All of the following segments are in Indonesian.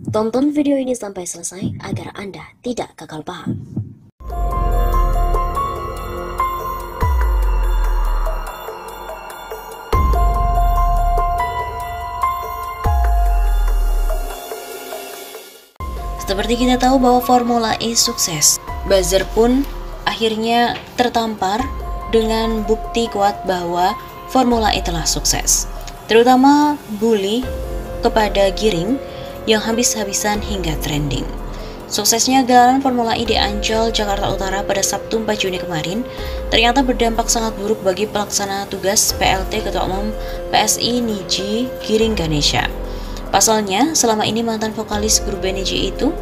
Tonton video ini sampai selesai agar Anda tidak gagal paham. Seperti kita tahu bahwa Formula E sukses, buzzer pun akhirnya tertampar dengan bukti kuat bahwa Formula E telah sukses. Terutama bully kepada Giring yang habis-habisan hingga trending. Suksesnya gelaran Formula E di Ancol, Jakarta Utara pada Sabtu 4 Juni kemarin ternyata berdampak sangat buruk bagi pelaksana tugas PLT Ketua Umum PSI Niji Giring Ganesha. Pasalnya, selama ini mantan vokalis grup band Niji itu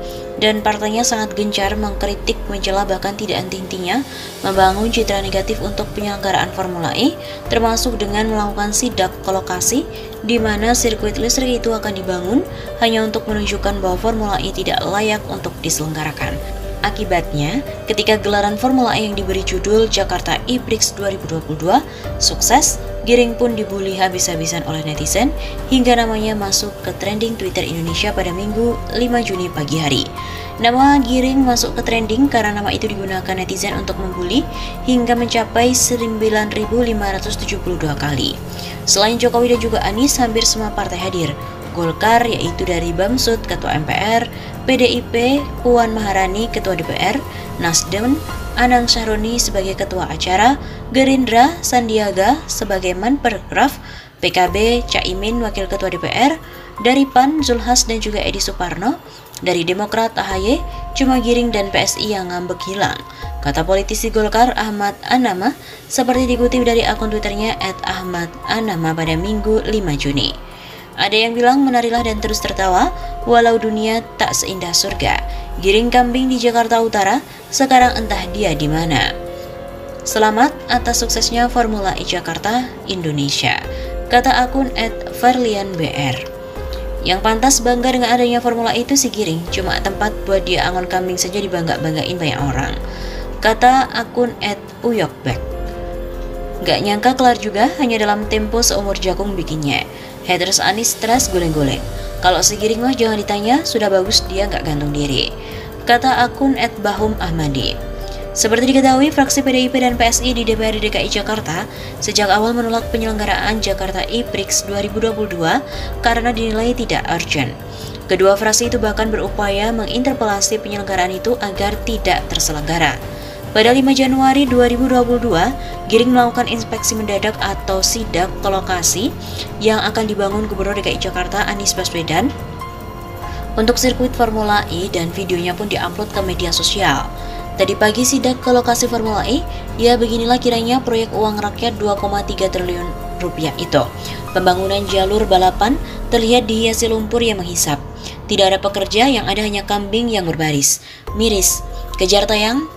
dan partainya sangat gencar mengkritik, mencela, bahkan tidak henti-hentinya membangun citra negatif untuk penyelenggaraan Formula E, termasuk dengan melakukan sidak ke lokasi di mana sirkuit listrik itu akan dibangun hanya untuk menunjukkan bahwa Formula E tidak layak untuk diselenggarakan. Akibatnya, ketika gelaran Formula E yang diberi judul Jakarta E-Prix 2022 sukses, Giring pun dibully habis-habisan oleh netizen hingga namanya masuk ke trending Twitter Indonesia pada Minggu 5 Juni pagi hari. Nama Giring masuk ke trending karena nama itu digunakan netizen untuk membuli hingga mencapai 9.572 kali. Selain Jokowi dan juga Anies, hampir semua partai hadir. Golkar, yaitu dari Bamsud, Ketua MPR, PDIP, Puan Maharani, Ketua DPR, Nasdem, Anang Syahroni sebagai Ketua Acara, Gerindra, Sandiaga sebagai Menparekraf, PKB, Caimin, Wakil Ketua DPR, dari PAN, Zulhas dan juga Edi Suparno, dari Demokrat, AHY, cuma Giring dan PSI yang ngambek hilang, kata politisi Golkar Ahmad Anama, seperti dikutip dari akun Twitternya @ahmadanama pada Minggu 5 Juni. Ada yang bilang menarilah dan terus tertawa, walau dunia tak seindah surga. Giring kambing di Jakarta Utara, sekarang entah dia di mana. Selamat atas suksesnya Formula E Jakarta Indonesia, kata akun @verlianbr. Yang pantas bangga dengan adanya Formula E itu si Giring, cuma tempat buat dia angon kambing saja dibangga-banggain banyak orang, kata akun @uyokbek. Gak nyangka kelar juga, hanya dalam tempo seumur jagung bikinnya. Haters Anies stres goleng-goleng. Kalau si Giring mah jangan ditanya, sudah bagus dia nggak gantung diri, kata akun @bahum ahmadi. Seperti diketahui, fraksi PDIP dan PSI di DPRD DKI Jakarta sejak awal menolak penyelenggaraan Jakarta E-Prix 2022 karena dinilai tidak urgent. Kedua fraksi itu bahkan berupaya menginterpelasi penyelenggaraan itu agar tidak terselenggara. Pada 5 Januari 2022, Giring melakukan inspeksi mendadak atau sidak ke lokasi yang akan dibangun Gubernur DKI Jakarta Anies Baswedan untuk sirkuit Formula E, dan videonya pun diupload ke media sosial. Tadi pagi sidak ke lokasi Formula E, ya beginilah kiranya proyek uang rakyat 2,3 triliun rupiah itu. Pembangunan jalur balapan terlihat dihiasi lumpur yang menghisap. Tidak ada pekerja, yang ada hanya kambing yang berbaris. Miris, kejar tayang.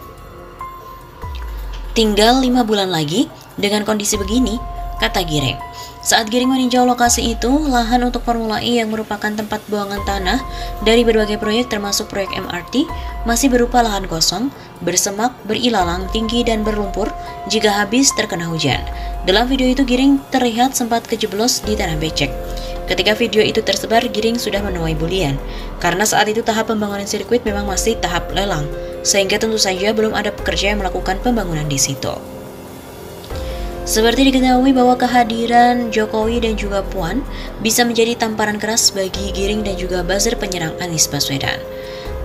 Tinggal 5 bulan lagi dengan kondisi begini, kata Giring. Saat Giring meninjau lokasi itu, lahan untuk Formula E yang merupakan tempat buangan tanah dari berbagai proyek termasuk proyek MRT masih berupa lahan kosong, bersemak, berilalang, tinggi dan berlumpur jika habis terkena hujan. Dalam video itu Giring terlihat sempat kejeblos di tanah becek. Ketika video itu tersebar, Giring sudah menuai bulian karena saat itu tahap pembangunan sirkuit memang masih tahap lelang, sehingga tentu saja belum ada pekerja yang melakukan pembangunan di situ. Seperti diketahui bahwa kehadiran Jokowi dan juga Puan bisa menjadi tamparan keras bagi Giring dan juga buzzer penyerang Anies Baswedan.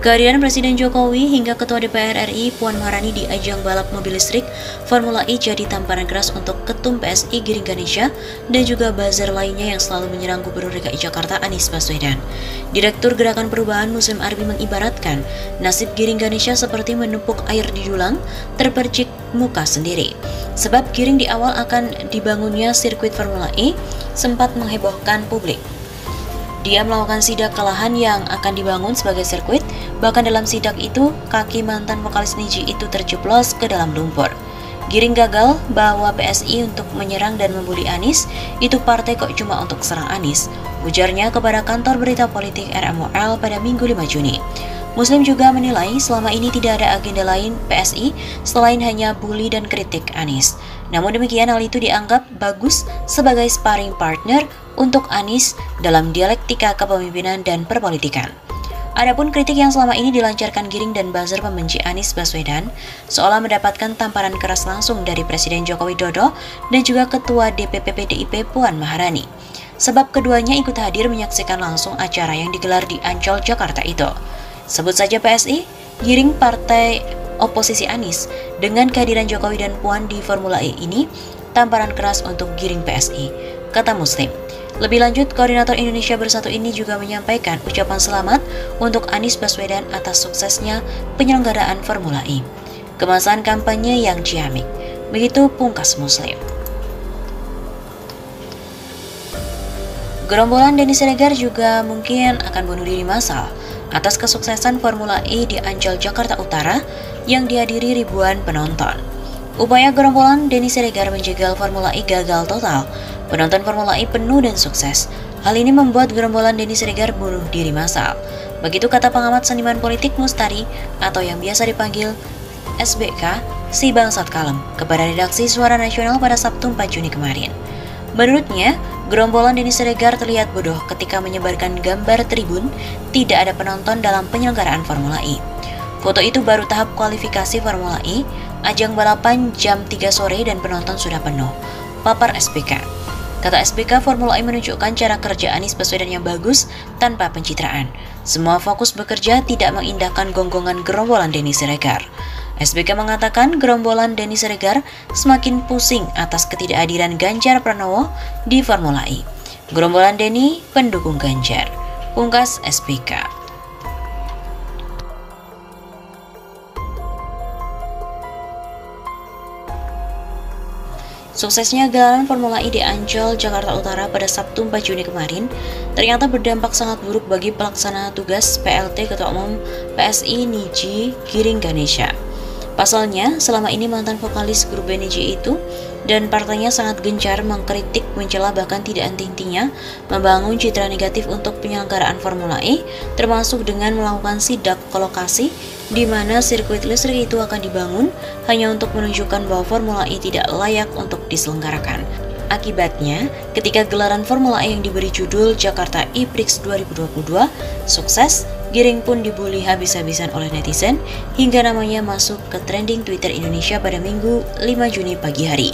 Kehadiran Presiden Jokowi hingga Ketua DPR RI Puan Maharani di ajang balap mobil listrik Formula E jadi tamparan keras untuk Ketum PSI Giring Ganesha dan juga buzzer lainnya yang selalu menyerang Gubernur DKI Jakarta Anies Baswedan. Direktur Gerakan Perubahan Muslim Arbi mengibaratkan nasib Giring Ganesha seperti menupuk air di dulang, terpercik muka sendiri. Sebab Giring di awal akan dibangunnya sirkuit Formula E sempat menghebohkan publik. Dia melakukan sidak ke lahan yang akan dibangun sebagai sirkuit, bahkan dalam sidak itu kaki mantan vokalis Niji itu terjeblos ke dalam lumpur. Giring gagal bawa PSI untuk menyerang dan membuli Anies, itu partai kok cuma untuk serang Anies, ujarnya kepada kantor berita politik RMOL pada Minggu 5 Juni. Muslim juga menilai selama ini tidak ada agenda lain PSI selain hanya bully dan kritik Anies. Namun demikian, hal itu dianggap bagus sebagai sparring partner untuk Anies dalam dialektika kepemimpinan dan perpolitikan. Adapun kritik yang selama ini dilancarkan Giring dan buzzer pembenci Anies Baswedan seolah mendapatkan tamparan keras langsung dari Presiden Joko Widodo dan juga Ketua DPP PDIP Puan Maharani. Sebab keduanya ikut hadir menyaksikan langsung acara yang digelar di Ancol, Jakarta itu. Sebut saja PSI, Giring partai oposisi Anies, dengan kehadiran Jokowi dan Puan di Formula E ini, tamparan keras untuk Giring PSI, kata Muslim. Lebih lanjut, Koordinator Indonesia Bersatu ini juga menyampaikan ucapan selamat untuk Anies Baswedan atas suksesnya penyelenggaraan Formula E. Kemasan kampanye yang ciamik, begitu pungkas Muslim. Gerombolan Denny Siregar juga mungkin akan bunuh diri massal atas kesuksesan Formula E di Ancol, Jakarta Utara yang dihadiri ribuan penonton. Upaya gerombolan Denny Siregar menjegal Formula E gagal total. Penonton Formula E penuh dan sukses. Hal ini membuat gerombolan Denny Siregar bunuh diri massal. Begitu kata pengamat seniman politik Mustari atau yang biasa dipanggil SBK, si bangsat kalem, kepada redaksi Suara Nasional pada Sabtu 4 Juni kemarin. Menurutnya, gerombolan Denny Siregar terlihat bodoh ketika menyebarkan gambar tribun tidak ada penonton dalam penyelenggaraan Formula E. Foto itu baru tahap kualifikasi Formula E, ajang balapan jam 3 sore dan penonton sudah penuh, papar SBK. Kata SBK, Formula E menunjukkan cara kerja Anies Baswedan yang bagus tanpa pencitraan. Semua fokus bekerja, tidak mengindahkan gonggongan gerombolan Denny Siregar. SBK mengatakan gerombolan Denny Siregar semakin pusing atas ketidakhadiran Ganjar Pranowo di Formula E. Gerombolan Denny pendukung Ganjar, pungkas SBK. Suksesnya gelaran Formula E di Ancol, Jakarta Utara pada Sabtu 4 Juni kemarin ternyata berdampak sangat buruk bagi pelaksana tugas PLT Ketua Umum PSI Niji Giring Ganesha. Pasalnya, selama ini mantan vokalis grup band Niji itu dan partainya sangat gencar mengkritik, mencela, bahkan tidak henti-hentinya membangun citra negatif untuk penyelenggaraan Formula E, termasuk dengan melakukan sidak ke lokasi di mana sirkuit listrik itu akan dibangun hanya untuk menunjukkan bahwa Formula E tidak layak untuk diselenggarakan. Akibatnya, ketika gelaran Formula E yang diberi judul Jakarta E-Prix 2022 sukses, Giring pun dibully habis-habisan oleh netizen hingga namanya masuk ke trending Twitter Indonesia pada Minggu 5 Juni pagi hari.